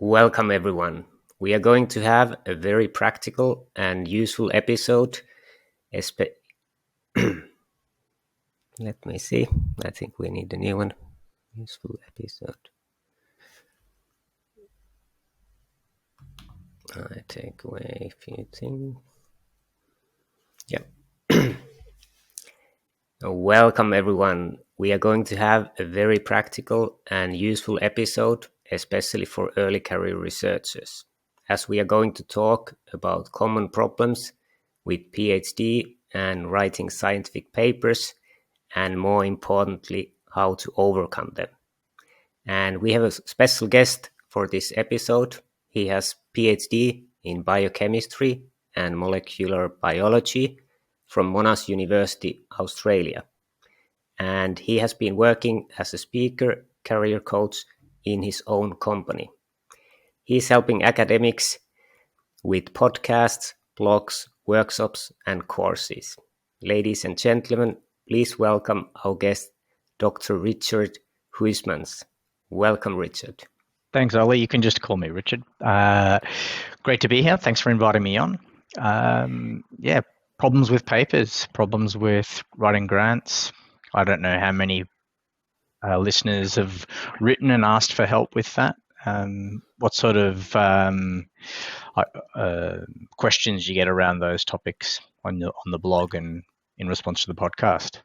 Welcome everyone. We are going to have a very practical and useful episode. Let me see. I think we need a new one. Useful episode. I take away a few things. Yeah. Welcome everyone. We are going to have a very practical and useful episode, especially for early career researchers, as we are going to talk about common problems with PhD and writing scientific papers, and more importantly, how to overcome them. And we have a special guest for this episode. He has PhD in biochemistry and molecular biology from Monash University, Australia. And he has been working as a speaker, career coach in his own company. He's helping academics with podcasts, blogs, workshops, and courses. Ladies and gentlemen, please welcome our guest, Dr. Richard Huysmans. Welcome, Richard. Thanks, Ollie. You can just call me Richard. Great to be here. Thanks for inviting me on. Problems with papers, problems with writing grants. I don't know how many listeners have written and asked for help with that. What sort of questions you get around those topics on the blog and in response to the podcast?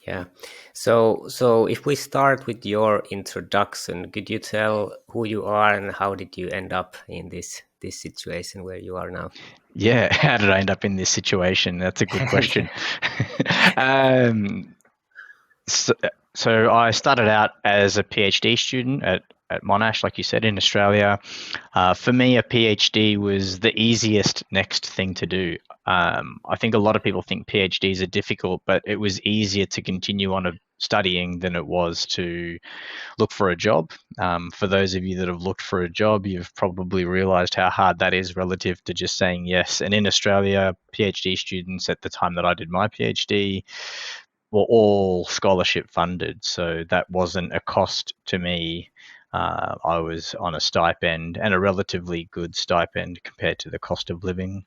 Yeah. So if we start with your introduction, could you tell who you are and how did you end up in this situation where you are now? Yeah, how did I end up in this situation? That's a good question. So I started out as a PhD student at Monash, like you said, in Australia. For me, a PhD was the easiest next thing to do. I think a lot of people think PhDs are difficult, but it was easier to continue on studying than it was to look for a job. For those of you that have looked for a job, you've probably realized how hard that is relative to just saying yes. And in Australia, PhD students at the time that I did my PhD were all scholarship funded, so that wasn't a cost to me. I was on a stipend, and a relatively good stipend compared to the cost of living.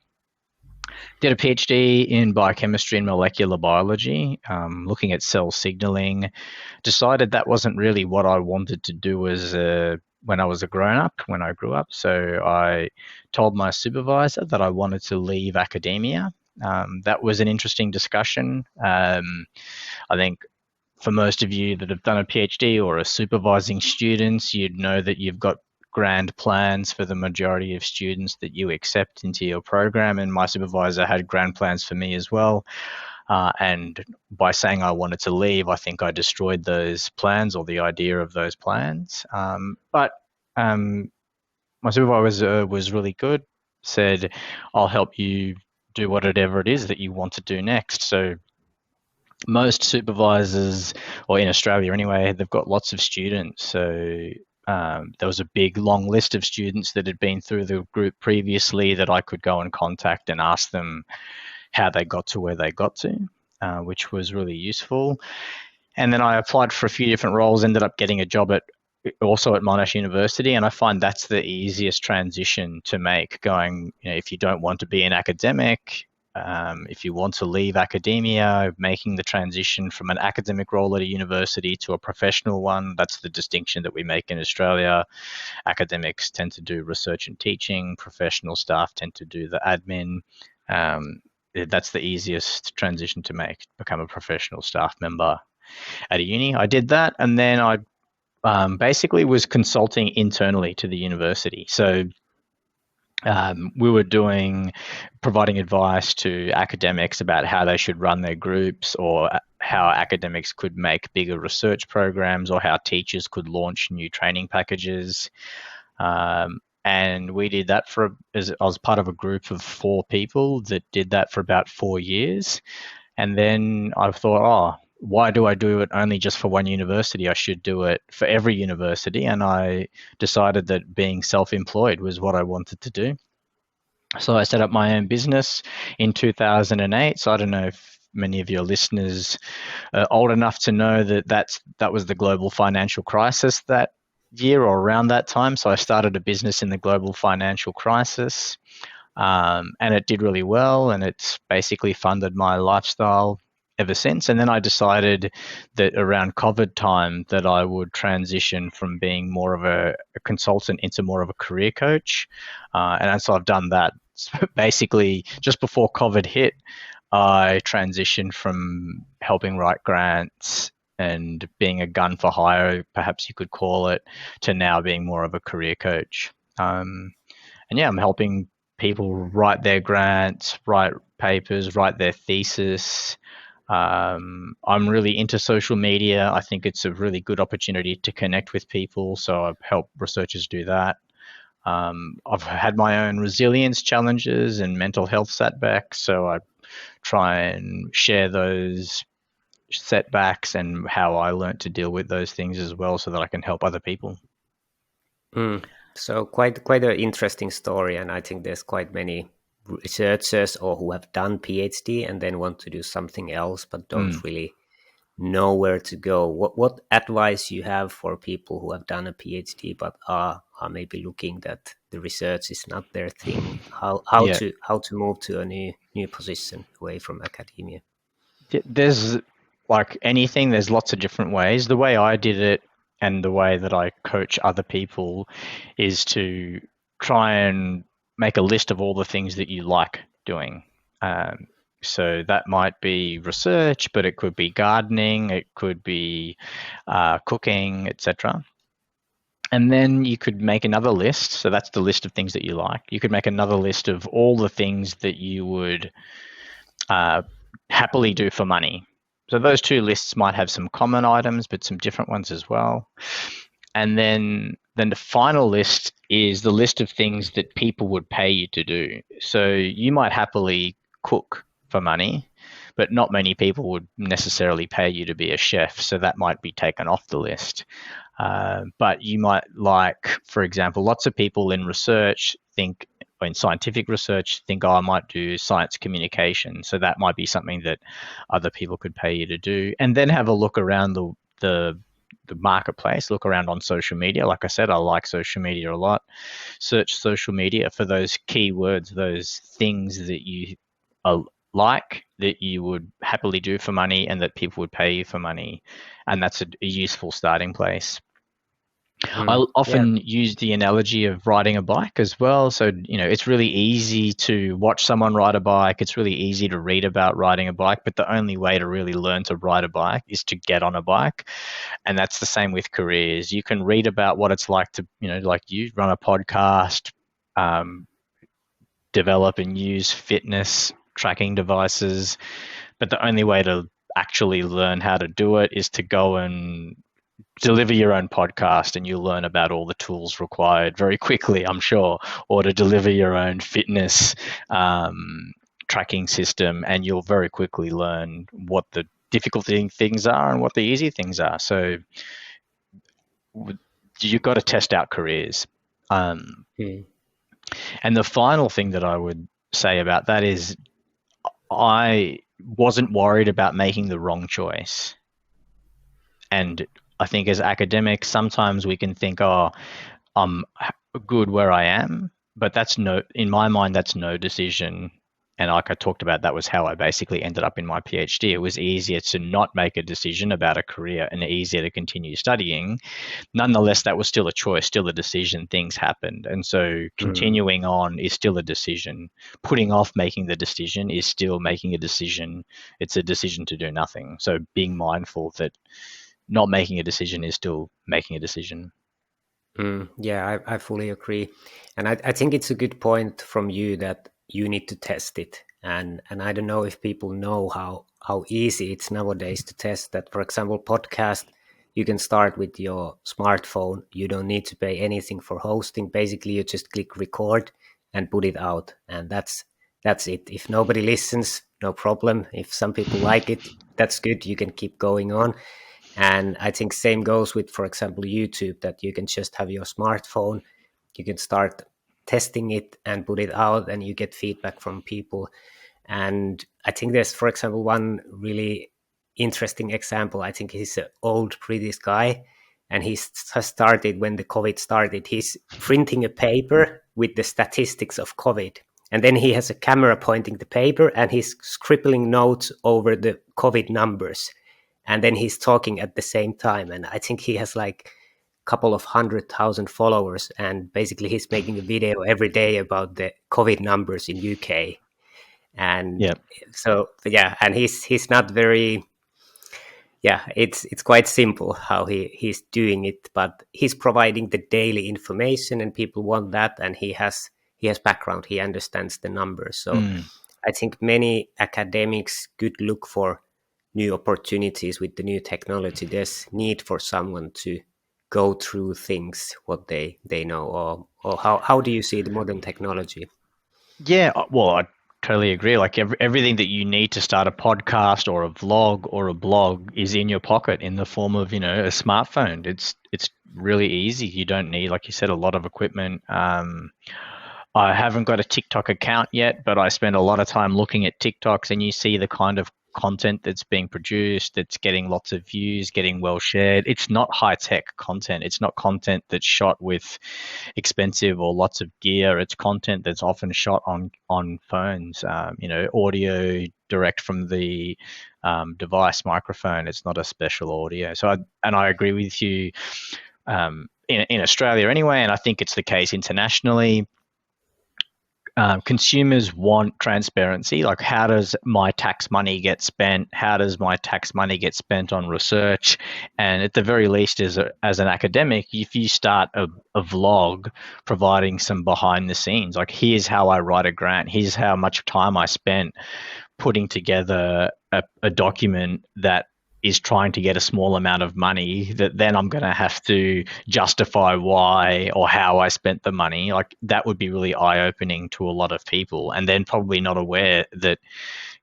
Did a PhD in biochemistry and molecular biology, looking at cell signaling. Decided that wasn't really what I wanted to do when I was a grown-up, when I grew up. So I told my supervisor that I wanted to leave academia. That was an interesting discussion. I think for most of you that have done a PhD or are supervising students, you'd know that you've got grand plans for the majority of students that you accept into your program. And my supervisor had grand plans for me as well. And by saying I wanted to leave, I think I destroyed those plans or the idea of those plans. But my supervisor was really good, said, I'll help you do whatever it is that you want to do next. So most supervisors, or in Australia anyway, they've got lots of students. So there was a big long list of students that had been through the group previously that I could go and contact and ask them how they got to where they got to, which was really useful. And then I applied for a few different roles, ended up getting a job also at Monash University, and I find that's the easiest transition to make, going, if you don't want to be an academic, if you want to leave academia, making the transition from an academic role at a university to a professional one. That's the distinction that we make in Australia. Academics tend to do research and teaching, professional staff tend to do the admin. That's the easiest transition to make, become a professional staff member at a uni. I did that, and then I basically was consulting internally to the university. So we were providing advice to academics about how they should run their groups, or how academics could make bigger research programs, or how teachers could launch new training packages. And we did that I was part of a group of 4 people that did that for about 4 years. And then I thought, why do I do it only just for one university? I should do it for every university. And I decided that being self-employed was what I wanted to do. So I set up my own business in 2008. So I don't know if many of your listeners are old enough to know that was the global financial crisis that year or around that time. So I started a business in the global financial crisis, and it did really well, and it's basically funded my lifestyle ever since. And then I decided that around COVID time that I would transition from being more of a consultant into more of a career coach, and so I've done that. Basically, just before COVID hit, I transitioned from helping write grants and being a gun for hire, perhaps you could call it, to now being more of a career coach. And yeah, I'm helping people write their grants, write papers, write their thesis. I'm really into social media. I think it's a really good opportunity to connect with people. So I've helped researchers do that. I've had my own resilience challenges and mental health setbacks. So I try and share those setbacks and how I learned to deal with those things as well so that I can help other people. So quite an interesting story, and I think there's quite many researchers or who have done PhD and then want to do something else but don't really know where to go. What advice you have for people who have done a PhD but are maybe looking that the research is not their thing? How Yeah. to move to a new position away from academia? There's like anything, there's lots of different ways. The way I did it and the way that I coach other people is to try and make a list of all the things that you like doing. So that might be research, but it could be gardening, it could be cooking, etc. And then you could make another list. So that's the list of things that you like. You could make another list of all the things that you would happily do for money. So those two lists might have some common items, but some different ones as well. And then the final list is the list of things that people would pay you to do. So you might happily cook for money, but not many people would necessarily pay you to be a chef. So that might be taken off the list. But you might like, for example, lots of people in research think, in scientific research, think, oh, I might do science communication. So that might be something that other people could pay you to do. And then have a look around the marketplace, look around on social media. Like I said, I like social media a lot. Search social media for those keywords, those things that you like, that you would happily do for money and that people would pay you for money. And that's a useful starting place. I Yeah. often use the analogy of riding a bike as well. So, it's really easy to watch someone ride a bike. It's really easy to read about riding a bike, but the only way to really learn to ride a bike is to get on a bike. And that's the same with careers. You can read about what it's like to, like you run a podcast, develop and use fitness tracking devices, but the only way to actually learn how to do it is to go and deliver your own podcast, and you'll learn about all the tools required very quickly, I'm sure, or to deliver your own fitness tracking system, and you'll very quickly learn what the difficult things are and what the easy things are. So you've got to test out careers. And the final thing that I would say about that is I wasn't worried about making the wrong choice. And I think as academics, sometimes we can think, oh, I'm good where I am, but in my mind, that's no decision. And like I talked about, that was how I basically ended up in my PhD. It was easier to not make a decision about a career and easier to continue studying. Nonetheless, that was still a choice, still a decision. Things happened. And so continuing on is still a decision. Putting off making the decision is still making a decision. It's a decision to do nothing. So being mindful that not making a decision is still making a decision. Yeah, I fully agree. And I think it's a good point from you that you need to test it. And I don't know if people know how easy it's nowadays to test that. For example, podcast, you can start with your smartphone. You don't need to pay anything for hosting. Basically, you just click record and put it out. And that's it. If nobody listens, no problem. If some people like it, that's good. You can keep going on. And I think same goes with, for example, YouTube, that you can just have your smartphone, you can start testing it and put it out, and you get feedback from people. And I think there's, for example, one really interesting example. I think he's an old British guy, and has started when the COVID started. He's printing a paper with the statistics of COVID. And then he has a camera pointing the paper and he's scribbling notes over the COVID numbers. And then he's talking at the same time. And I think he has like a couple of 100,000 followers. And basically he's making a video every day about the COVID numbers in UK. And Yeah. so, yeah, and he's not very, yeah, it's quite simple how he's doing it, but he's providing the daily information and people want that, and he has background, he understands the numbers. So I think many academics could look for new opportunities with the new technology. There's need for someone to go through things what they know, or how do you see the modern technology? Yeah, well, I totally agree. Like everything that you need to start a podcast or a vlog or a blog is in your pocket in the form of, you know, a smartphone. It's really easy. You don't need, like you said, a lot of equipment. I haven't got a TikTok account yet, but I spend a lot of time looking at TikToks, and you see the kind of content that's being produced, that's getting lots of views, getting well shared. It's not high-tech content. It's not content that's shot with expensive or lots of gear. It's content that's often shot on phones, you know, audio direct from the device microphone. It's not a special audio. So I agree with you in Australia anyway, and I think it's the case internationally. Consumers want transparency, like how does my tax money get spent? How does my tax money get spent on research? And at the very least, as an academic, if you start a vlog providing some behind the scenes, like here's how I write a grant, here's how much time I spent putting together a document that is trying to get a small amount of money, that then I'm going to have to justify why or how I spent the money. Like that would be really eye-opening to a lot of people, and then probably not aware that,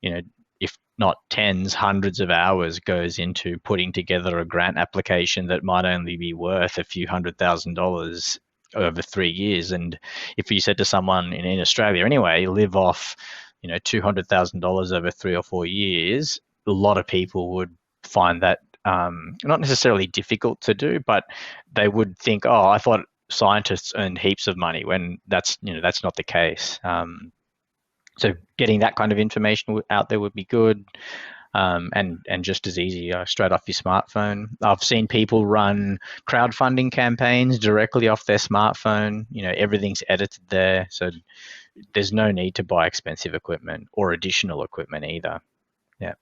you know, if not tens, hundreds of hours goes into putting together a grant application that might only be worth a few $100,000 over 3 years. And if you said to someone in Australia anyway, live off, you know, $200,000 over 3 or 4 years, a lot of people would find that not necessarily difficult to do, but they would think, oh, I thought scientists earned heaps of money, when that's not the case. So getting that kind of information out there would be good, and just as easy, straight off your smartphone. I've seen people run crowdfunding campaigns directly off their smartphone. You know, everything's edited there, so there's no need to buy expensive equipment or additional equipment either. Yeah.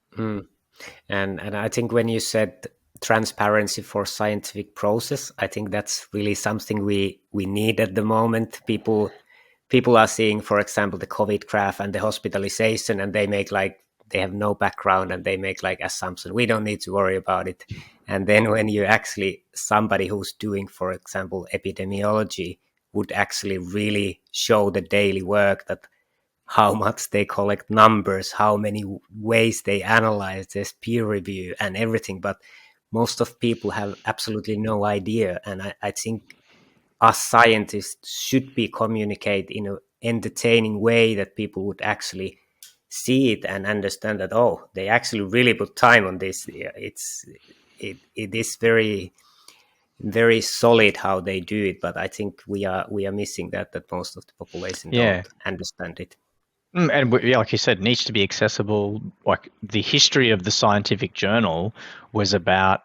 And I think when you said transparency for scientific process, I think that's really something we need at the moment. People are seeing, for example, the COVID graph and the hospitalization, and they have no background and they make like assumption. We don't need to worry about it. And then when you actually, somebody who's doing, for example, epidemiology would actually really show the daily work, that how much they collect numbers, how many ways they analyze, there's peer review and everything. But most of people have absolutely no idea. And I think us scientists should be communicate in an entertaining way that people would actually see it and understand that, oh, they actually really put time on this. It is very, very solid how they do it. But I think we are missing that most of the population don't understand it. And yeah, like you said, it needs to be accessible. Like the history of the scientific journal was about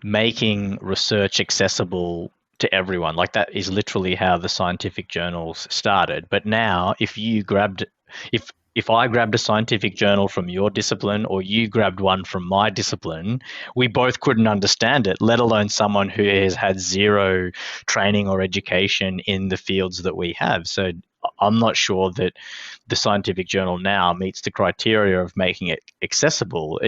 making research accessible to everyone. Like that is literally how the scientific journals started. But now, if I grabbed a scientific journal from your discipline, or you grabbed one from my discipline, we both couldn't understand it, let alone someone who has had zero training or education in the fields that we have. So I'm not sure that the scientific journal now meets the criteria of making it accessible.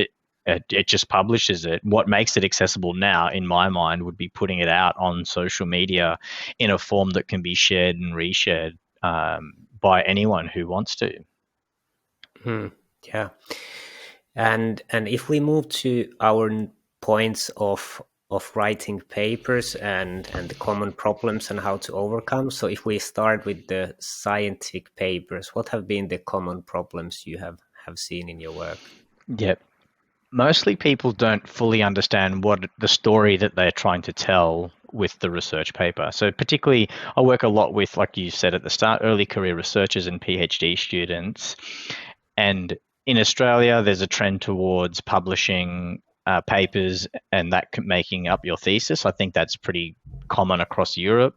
It just publishes it. What makes it accessible now, in my mind, would be putting it out on social media in a form that can be shared and reshared by anyone who wants to. Yeah. And if we move to our points of writing papers and the common problems and how to overcome. So if we start with the scientific papers, what have been the common problems you have seen in your work? Yeah. Mostly people don't fully understand what the story that they're trying to tell with the research paper. So particularly, I work a lot with, like you said at the start, early career researchers and PhD students. And in Australia, there's a trend towards publishing papers and that making up your thesis. I think that's pretty common across Europe.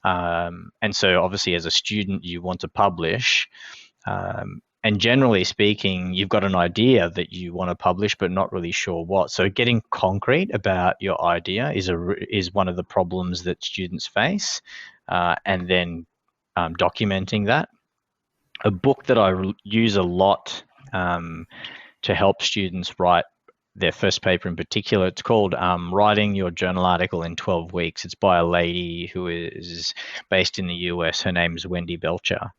And so obviously as a student, you want to publish. And generally speaking, you've got an idea that you want to publish, but not really sure what. So getting concrete about your idea is one of the problems that students face, and then documenting that. A book that I use a lot to help students write their first paper in particular, it's called Writing Your Journal Article in 12 Weeks. It's by a lady who is based in the US. Her name is Wendy Belcher.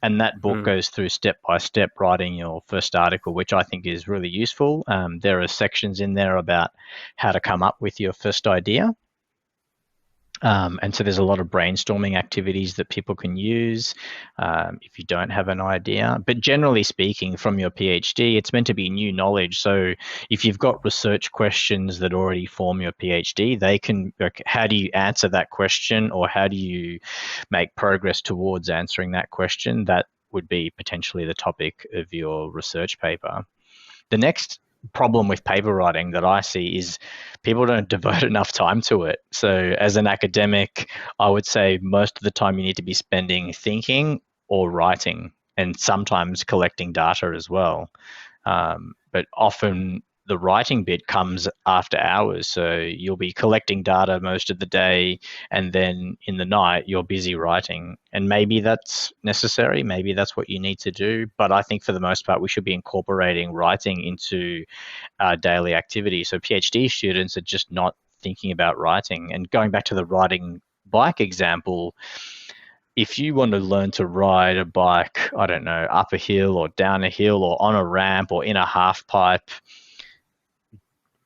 And that book goes through step-by-step writing your first article, which I think is really useful. There are sections in there about how to come up with your first idea. And so there's a lot of brainstorming activities that people can use if you don't have an idea. But generally speaking, from your PhD, it's meant to be new knowledge. So if you've got research questions that already form your PhD, they can, like, how do you answer that question, or how do you make progress towards answering that question? That would be potentially the topic of your research paper. The next problem with paper writing that I see is people don't devote enough time to it. So as an academic, I would say most of the time you need to be spending thinking or writing, and sometimes collecting data as well. But often the writing bit comes after hours. So you'll be collecting data most of the day, and then in the night you're busy writing. And maybe that's necessary. Maybe that's what you need to do. But I think for the most part, we should be incorporating writing into our daily activity. So PhD students are just not thinking about writing. And going back to the riding bike example, if you want to learn to ride a bike, I don't know, up a hill or down a hill or on a ramp or in a half pipe,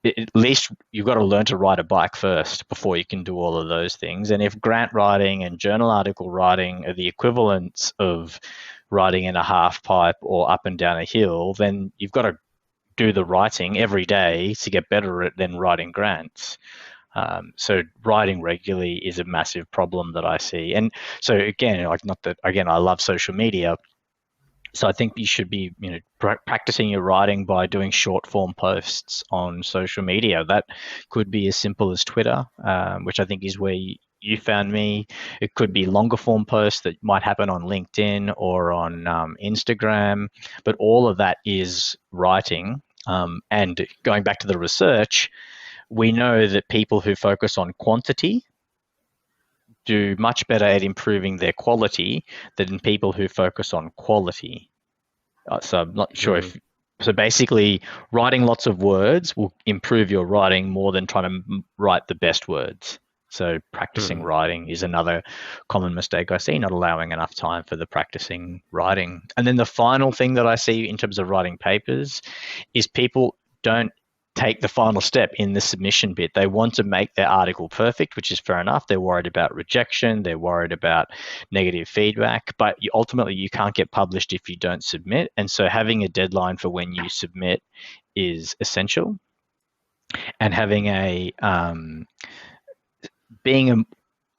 at least you've got to learn to ride a bike first before you can do all of those things. And if grant writing and journal article writing are the equivalents of riding in a half pipe or up and down a hill, then you've got to do the writing every day to get better at then writing grants. So writing regularly is a massive problem that I see. And so again, I love social media. So I think you should be, practicing your writing by doing short form posts on social media. That could be as simple as Twitter, which I think is where you found me. It could be longer form posts that might happen on LinkedIn or on Instagram, but all of that is writing. And going back to the research, we know that people who focus on quantity do much better at improving their quality than people who focus on quality. So I'm not sure if... So basically, writing lots of words will improve your writing more than trying to write the best words. So practicing writing is another common mistake I see, not allowing enough time for the practicing writing. And then the final thing that I see in terms of writing papers is people don't take the final step in the submission bit. They want to make their article perfect, which is fair enough. They're worried about rejection. They're worried about negative feedback. But ultimately, you can't get published if you don't submit. And so having a deadline for when you submit is essential. And having being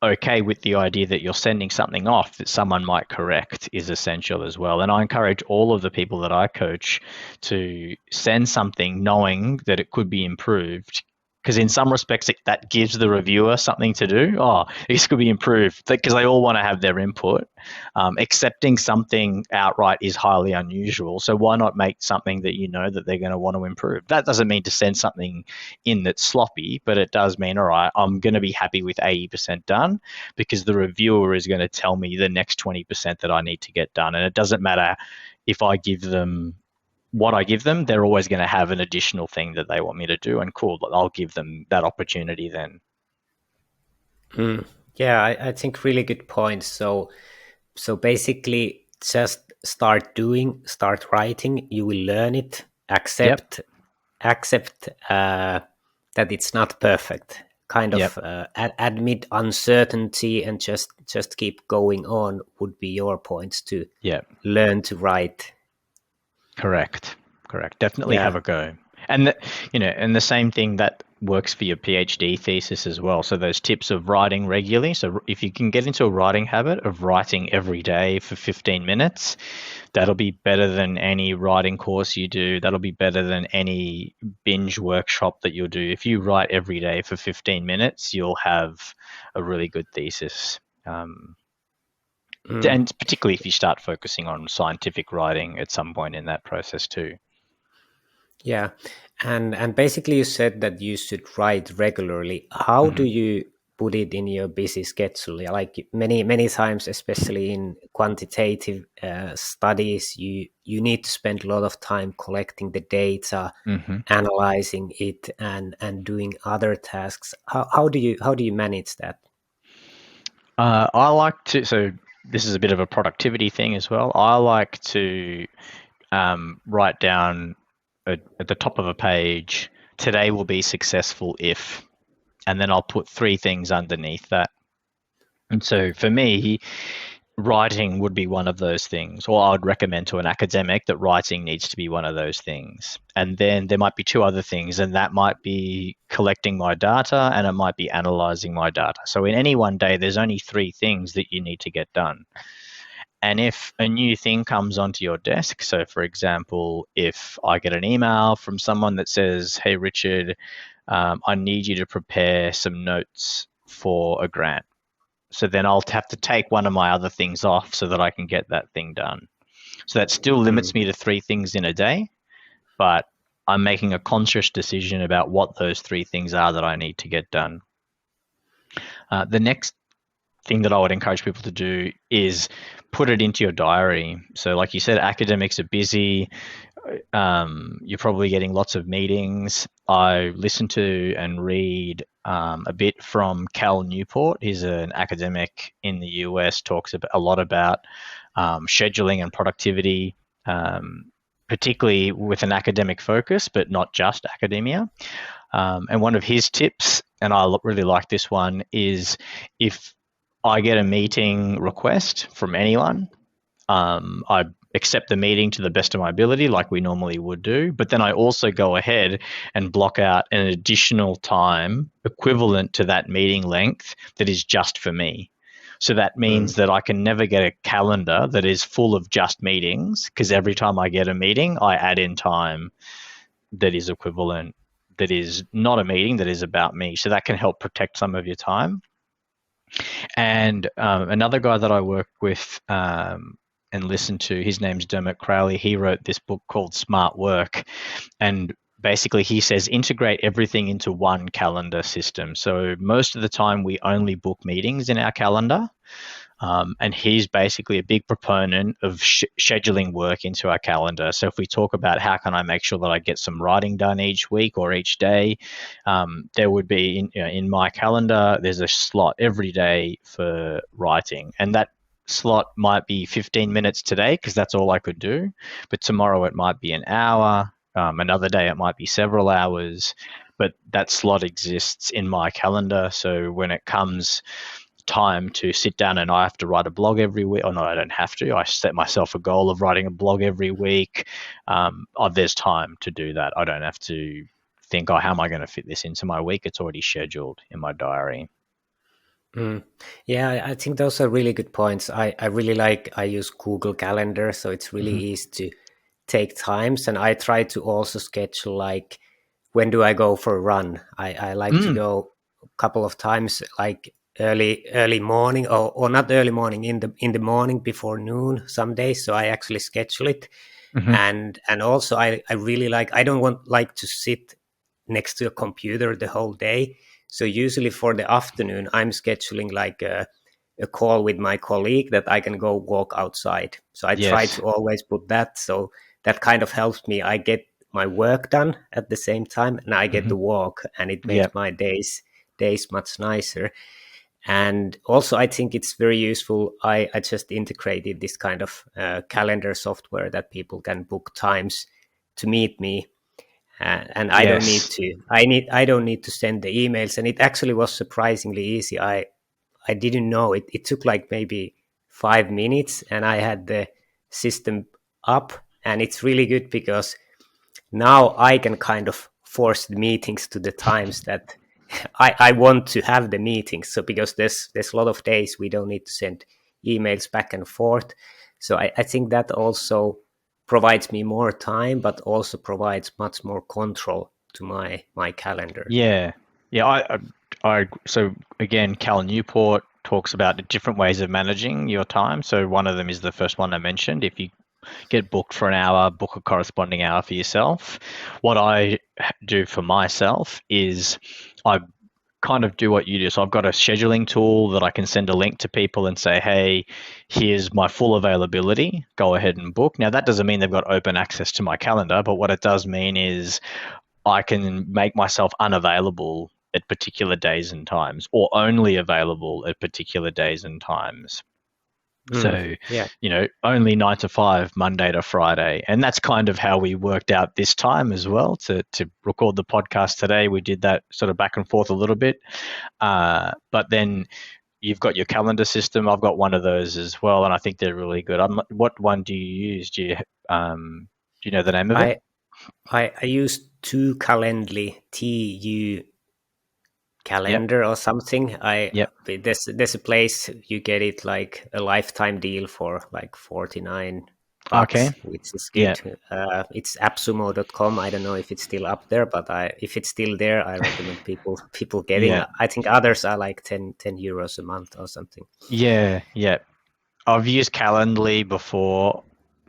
okay with the idea that you're sending something off that someone might correct is essential as well. And I encourage all of the people that I coach to send something knowing that it could be improved, because in some respects that gives the reviewer something to do. Oh, this could be improved, because they all want to have their input. Accepting something outright is highly unusual, so why not make something that you know that they're going to want to improve? That doesn't mean to send something in that's sloppy, but it does mean, all right, I'm going to be happy with 80% done, because the reviewer is going to tell me the next 20% that I need to get done. And it doesn't matter if I give them what I give them, they're always going to have an additional thing that they want me to do, and cool, I'll give them that opportunity then. Yeah, I think really good points. So basically, just start writing. You will learn it. Accept that it's not perfect. Kind of admit uncertainty and just keep going on would be your points to learn to write. Correct. Definitely have a go. And and the same thing, that works for your PhD thesis as well. So those tips of writing regularly. So if you can get into a writing habit of writing every day for 15 minutes, that'll be better than any writing course you do. That'll be better than any binge workshop that you'll do. If you write every day for 15 minutes, you'll have a really good thesis. And particularly if you start focusing on scientific writing at some point in that process too. Yeah, and basically you said that you should write regularly. How do you put it in your busy schedule? Like many times, especially in quantitative studies, you need to spend a lot of time collecting the data, analyzing it, and doing other tasks. How do you manage that? I like to. So this is a bit of a productivity thing as well. I like to write down at the top of a page, today will be successful if, and then I'll put 3 things underneath that. And so for me, writing would be one of those things, or I would recommend to an academic that writing needs to be one of those things. And then there might be 2 other things, and that might be collecting my data and it might be analyzing my data. So in any one day, there's only 3 things that you need to get done. And if a new thing comes onto your desk, so for example, if I get an email from someone that says, hey, Richard, I need you to prepare some notes for a grant. So then I'll have to take one of my other things off so that I can get that thing done. So that still limits me to 3 things in a day, but I'm making a conscious decision about what those 3 things are that I need to get done. The next thing that I would encourage people to do is put it into your diary. So like you said, academics are busy. You're probably getting lots of meetings. I listen to and read a bit from Cal Newport. He's an academic in the US, talks a lot about scheduling and productivity, particularly with an academic focus, but not just academia. And one of his tips, and I really like this one, is if I get a meeting request from anyone, I accept the meeting to the best of my ability, like we normally would do. But then I also go ahead and block out an additional time equivalent to that meeting length that is just for me. So that means that I can never get a calendar that is full of just meetings, because every time I get a meeting, I add in time that is equivalent, that is not a meeting, that is about me. So that can help protect some of your time. And another guy that I work with and listen to, his name's Dermot Crowley. He wrote this book called Smart Work. And basically he says integrate everything into one calendar system. So most of the time we only book meetings in our calendar. And he's basically a big proponent of scheduling work into our calendar. So if we talk about how can I make sure that I get some writing done each week or each day, there would be in my calendar, there's a slot every day for writing. And that slot might be 15 minutes today because that's all I could do. But tomorrow it might be an hour. Another day it might be several hours. But that slot exists in my calendar. So when it comes time to sit down and I have to write a blog every week. Oh no, I don't have to. I set myself a goal of writing a blog every week. There's time to do that. I don't have to think, oh, how am I going to fit this into my week? It's already scheduled in my diary. Yeah, I think those are really good points. I really I use Google Calendar, so it's really easy to take times. And I try to also schedule like when do I go for a run. I like to go a couple of times, like early morning or not early morning, in the morning before noon some days. So I actually schedule it. And also I really I don't like to sit next to a computer the whole day. So usually for the afternoon I'm scheduling like a call with my colleague that I can go walk outside. So I try to always put that, so that kind of helps me. I get my work done at the same time and I get the walk, and it makes my days much nicer. And also I think it's very useful. I just integrated this kind of calendar software that people can book times to meet me. And I don't need to. I don't need to send the emails. And it actually was surprisingly easy. I didn't know it. It took like maybe 5 minutes, and I had the system up. And it's really good because now I can kind of force the meetings to the times that I want to have the meetings. So because there's a lot of days we don't need to send emails back and forth. So I think that also provides me more time, but also provides much more control to my calendar. Yeah, yeah. So again, Cal Newport talks about the different ways of managing your time. So one of them is the first one I mentioned. If you get booked for an hour, book a corresponding hour for yourself. What I do for myself is I kind of do what you do. So I've got a scheduling tool that I can send a link to people and say, hey, here's my full availability. Go ahead and book. Now, that doesn't mean they've got open access to my calendar, but what it does mean is I can make myself unavailable at particular days and times, or only available at particular days and times. So, Yeah. only 9 to 5, Monday to Friday. And that's kind of how we worked out this time as well to record the podcast today. We did that sort of back and forth a little bit. But then you've got your calendar system. I've got one of those as well. And I think they're really good. What one do you use? Do you know the name of it? I use two Calendly, TU Yep. calendar or something. Yep. There's a place you get it like a lifetime deal for like $49, Okay. which is Yeah. good. It's appsumo.com. I don't know if it's still up there, but if it's still there, I recommend people getting. Yeah. I think others are like 10 euros a month or something. Yeah. Yeah. I've used Calendly before.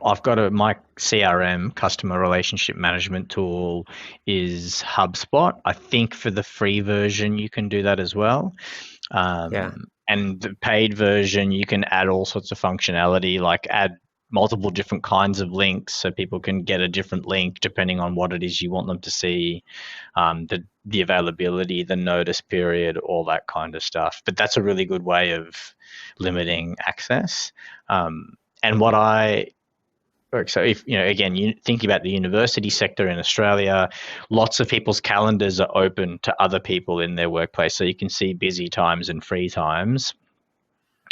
I've got my CRM, customer relationship management tool, is HubSpot. I think for the free version, you can do that as well. Yeah. And the paid version, you can add all sorts of functionality, like add multiple different kinds of links so people can get a different link depending on what it is you want them to see, the availability, the notice period, all that kind of stuff. But that's a really good way of limiting access. And what I so if again, you thinking about the university sector in Australia, lots of people's calendars are open to other people in their workplace, so you can see busy times and free times.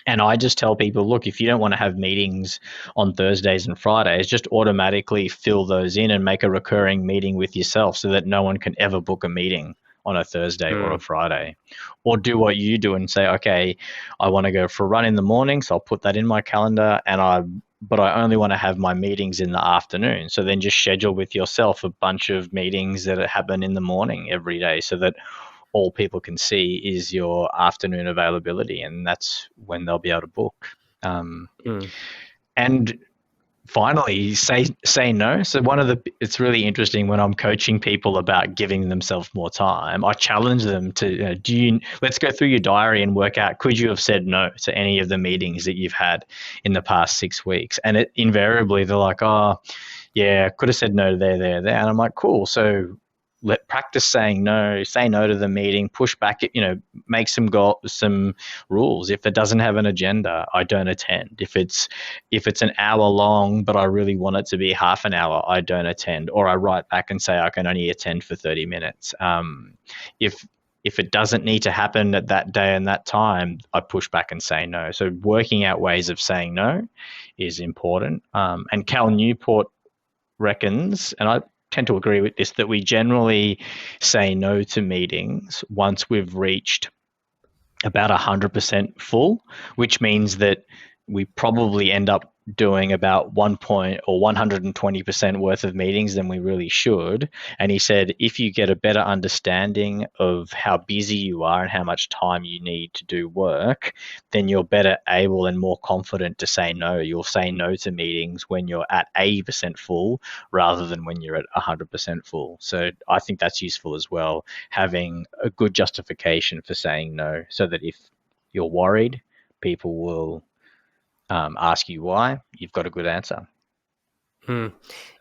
And I just tell people, look, if you don't want to have meetings on Thursdays and Fridays, just automatically fill those in and make a recurring meeting with yourself so that no one can ever book a meeting on a Thursday or a Friday. Or do what you do and say, okay, I want to go for a run in the morning, so I'll put that in my calendar, but I only want to have my meetings in the afternoon. So then just schedule with yourself a bunch of meetings that happen in the morning every day so that all people can see is your afternoon availability, and that's when they'll be able to book. And finally, say no. So it's really interesting when I'm coaching people about giving themselves more time. I challenge them to let's go through your diary and work out, could you have said no to any of the meetings that you've had in the past 6 weeks? And invariably they're like, oh yeah, could have said no there. And I'm like, cool. So practice saying no, say no to the meeting, push back, make some rules. If it doesn't have an agenda, I don't attend. If it's an hour long, but I really want it to be half an hour, I don't attend. Or I write back and say I can only attend for 30 minutes. If it doesn't need to happen at that day and that time, I push back and say no. So working out ways of saying no is important. And Cal Newport reckons, and I tend to agree with this, that we generally say no to meetings once we've reached about 100% full, which means that we probably end up doing about 120% worth of meetings than we really should. And he said, if you get a better understanding of how busy you are and how much time you need to do work, then you're better able and more confident to say no. You'll say no to meetings when you're at 80% full rather than when you're at 100% full. So I think that's useful as well, having a good justification for saying no, so that if you're worried, people will ask you why, you've got a good answer.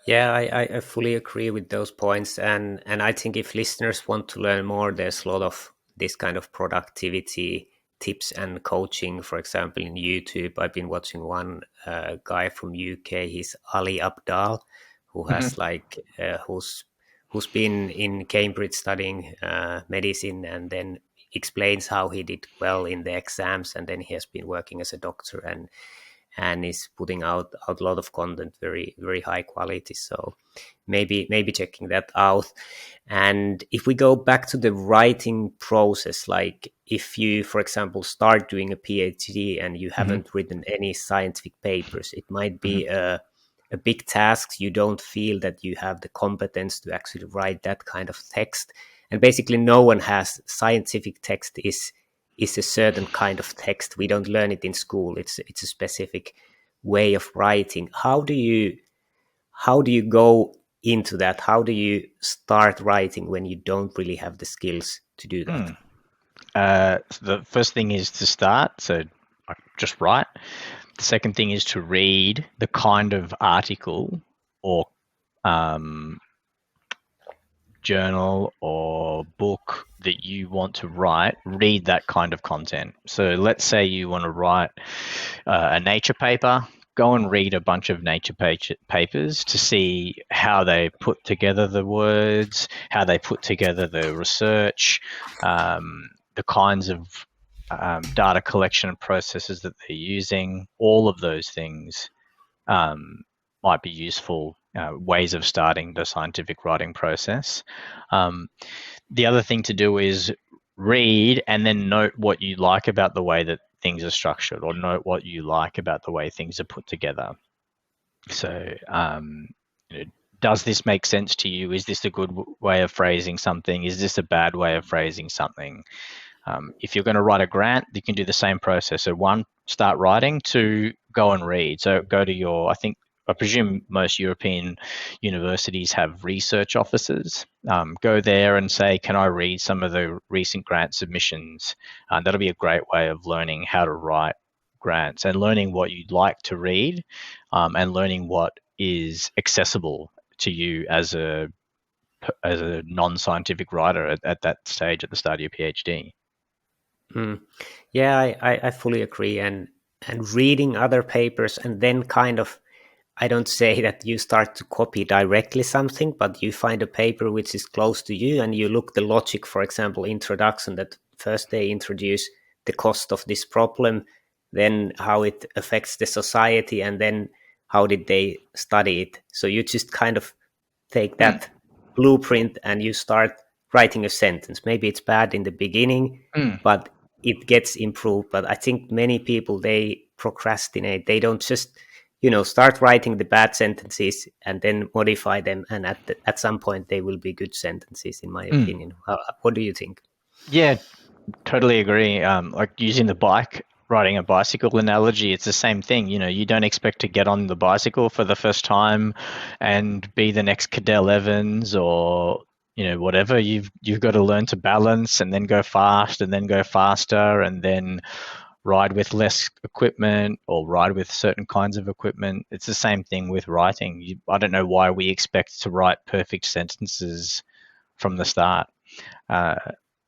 Yeah, I fully agree with those points, and I think if listeners want to learn more, there's a lot of this kind of productivity tips and coaching. For example, in YouTube, I've been watching one guy from UK. He's Ali Abdal, who has who's been in Cambridge studying medicine, and then explains how he did well in the exams, and then he has been working as a doctor, and and is putting out a lot of content, very very high quality. So maybe checking that out. And if we go back to the writing process, like if you, for example, start doing a PhD and you Mm-hmm. haven't written any scientific papers, it might Mm-hmm. be a big task. You don't feel that you have the competence to actually write that kind of text. And basically no one has. Scientific text is a certain kind of text. We don't learn it in school. It's a specific way of writing. How do you go into that? How do you start writing when you don't really have the skills to do that? So the first thing is to start, so just write. The second thing is to read the kind of article or journal or book that you want to write. Read that kind of content. So let's say you want to write a nature paper. Go and read a bunch of nature papers to see how they put together the words, how they put together the research, the kinds of data collection processes that they're using. All of those things might be useful ways of starting the scientific writing process. The other thing to do is read and then note what you like about the way that things are structured, or note what you like about the way things are put together. So, does this make sense to you? Is this a good way of phrasing something? Is this a bad way of phrasing something? If you're going to write a grant, you can do the same process. So 1, start writing. 2, go and read. So go to I presume most European universities have research offices. Go there and say, can I read some of the recent grant submissions? That'll be a great way of learning how to write grants and learning what you'd like to read, and learning what is accessible to you as a non-scientific writer at that stage at the start of your PhD. Yeah, I fully agree. And reading other papers and then kind of, I don't say that you start to copy directly something, but you find a paper which is close to you and you look the logic, for example, introduction, that first they introduce the cost of this problem, then how it affects the society, and then how did they study it. So you just kind of take that blueprint and you start writing a sentence. Maybe it's bad in the beginning, but it gets improved. But I think many people, they procrastinate. They don't just start writing the bad sentences and then modify them, and at some point they will be good sentences, in my opinion. What do you think? Yeah, totally agree. Like using riding a bicycle analogy, it's the same thing. You don't expect to get on the bicycle for the first time and be the next Cadell Evans or whatever. You've got to learn to balance and then go fast and then go faster and then ride with less equipment or ride with certain kinds of equipment. It's the same thing with writing. I don't know why we expect to write perfect sentences from the start. Yeah,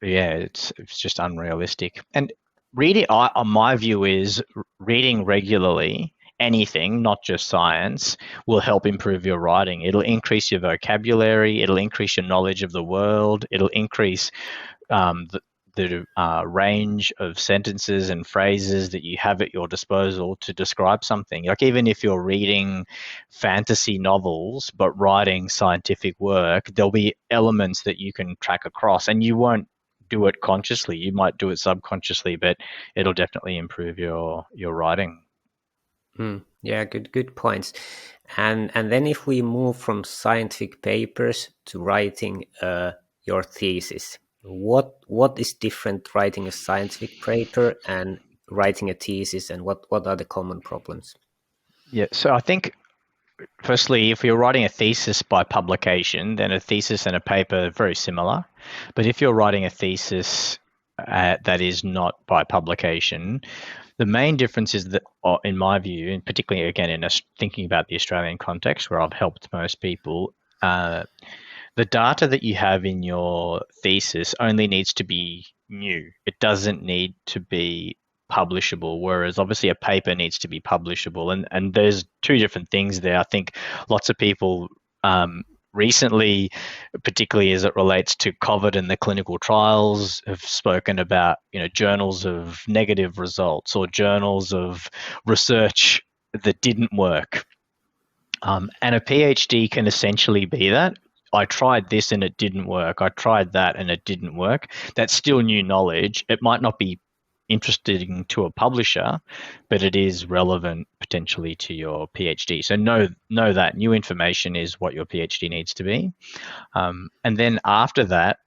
it's just unrealistic. And reading, my view is reading regularly, anything, not just science, will help improve your writing. It'll increase your vocabulary. It'll increase your knowledge of the world. It'll increase the range of sentences and phrases that you have at your disposal to describe something. Like even if you're reading fantasy novels but writing scientific work, there'll be elements that you can track across, and you won't do it consciously. You might do it subconsciously, but it'll definitely improve your writing. Yeah, good points. And then if we move from scientific papers to writing your thesis, what is different writing a scientific paper and writing a thesis, and what are the common problems? Yeah, so I think firstly, if you're writing a thesis by publication, then a thesis and a paper are very similar. But if you're writing a thesis that is not by publication, the main difference is that, in my view, and particularly again in thinking about the Australian context where I've helped most people, the data that you have in your thesis only needs to be new. It doesn't need to be publishable, whereas obviously a paper needs to be publishable. And there's two different things there. I think lots of people recently, particularly as it relates to COVID and the clinical trials, have spoken about journals of negative results or journals of research that didn't work. And a PhD can essentially be that. I tried this and it didn't work. I tried that and it didn't work. That's still new knowledge. It might not be interesting to a publisher, but it is relevant potentially to your PhD. So know that new information is what your PhD needs to be. And then after that,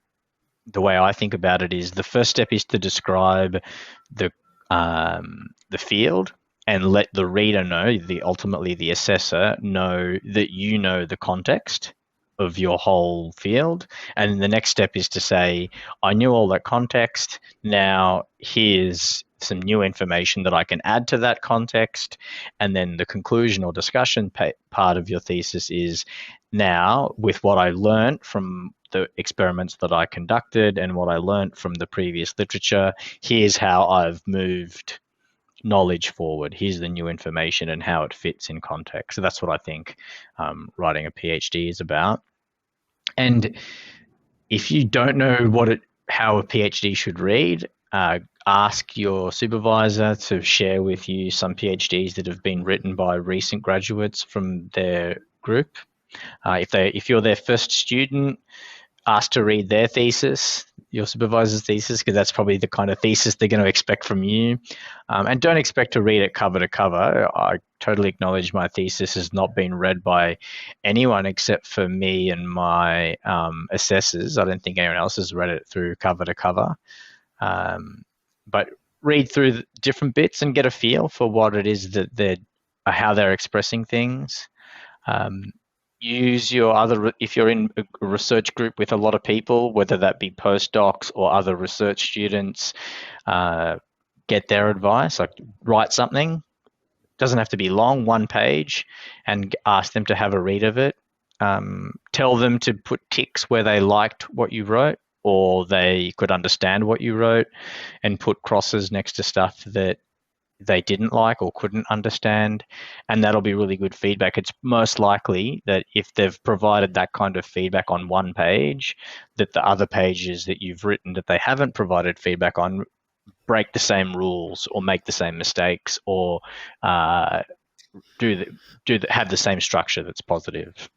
the way I think about it is the first step is to describe the field and let the reader know, ultimately the assessor, know that you know the context of your whole field. And the next step is to say, I knew all that context. Now here's some new information that I can add to that context. And then the conclusion or discussion part of your thesis is, now with what I learned from the experiments that I conducted and what I learned from the previous literature, here's how I've moved knowledge forward. Here's the new information and how it fits in context. So that's what I think writing a PhD is about. And if you don't know how a PhD should read, ask your supervisor to share with you some PhDs that have been written by recent graduates from their group. If you're their first student, ask to read their thesis, your supervisor's thesis, because that's probably the kind of thesis they're going to expect from you. And don't expect to read it cover to cover. I totally acknowledge my thesis has not been read by anyone except for me and my assessors. I don't think anyone else has read it through cover to cover. But read through the different bits and get a feel for what it is that how they're expressing things. Use if you're in a research group with a lot of people, whether that be postdocs or other research students, get their advice. Like, write something, doesn't have to be long, 1 page, and ask them to have a read of it. Tell them to put ticks where they liked what you wrote or they could understand what you wrote, and put crosses next to stuff that they didn't like or couldn't understand, and that'll be really good feedback. It's most likely that if they've provided that kind of feedback on 1 page, that the other pages that you've written that they haven't provided feedback on break the same rules or make the same mistakes or have the same structure that's positive.